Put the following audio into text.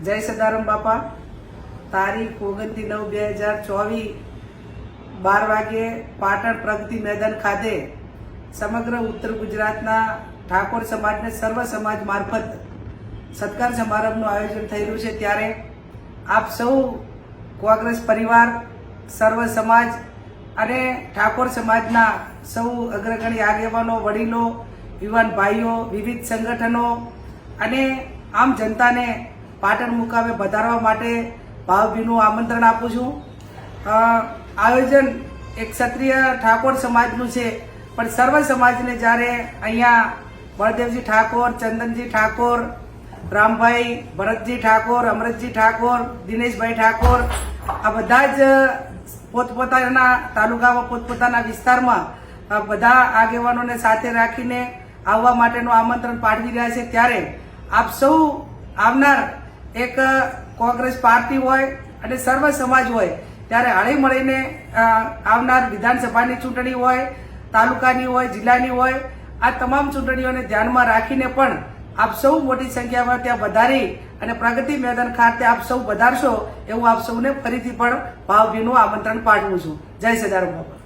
જય સદારામ બાપા. તારીખ 29/9/2024 12 વાગે પાટણ પ્રગતિ મેદાન ખાતે સમગ્ર ઉત્તર ગુજરાતના ઠાકોર સમાજને સર્વ સમાજ મારફત સત્કાર સમારંભનું આયોજન થઈ રહ્યું છે. ત્યારે આપ સૌ કોંગ્રેસ પરિવાર, સર્વ સમાજ અને ઠાકોર સમાજના સૌ અગ્રગણી આગેવાનો, વડીલો, યુવાન ભાઈઓ, વિવિધ સંગઠનો અને આમ જનતાને પાટણ મુકામે વધારવા માટે ભાવભીનું આમંત્રણ આપું છું. આયોજન એક ક્ષત્રિય ઠાકોર સમાજનું છે, પણ સર્વ સમાજને જ્યારે અહીંયા બળદેવજી ઠાકોર, ચંદનજી ઠાકોર, રામભાઈ, ભરતજી ઠાકોર, અમરતજી ઠાકોર, દિનેશભાઈ ઠાકોર, આ બધા જ પોતપોતાના તાલુકામાં, પોતપોતાના વિસ્તારમાં બધા આગેવાનોને સાથે રાખીને આવવા માટેનું આમંત્રણ પાઠવી રહ્યા છે. ત્યારે આપ સૌ આવનાર એક કોંગ્રેસ પાર્ટી હોય અને સર્વ સમાજ હોય ત્યારે હળી મળીને આવનાર વિધાનસભાની ચૂંટણી હોય, તાલુકાની હોય, જિલ્લાની હોય, આ તમામ ચૂંટણીઓને ધ્યાનમાં રાખીને પણ આપ સૌ મોટી સંખ્યામાં ત્યાં વધારી અને પ્રગતિ મેદાન ખાતે આપ સૌ વધારશો એવું આપ સૌને ફરીથી પણ ભાવભીનું આમંત્રણ પાઠવું છું. જય સદારામ બાપા.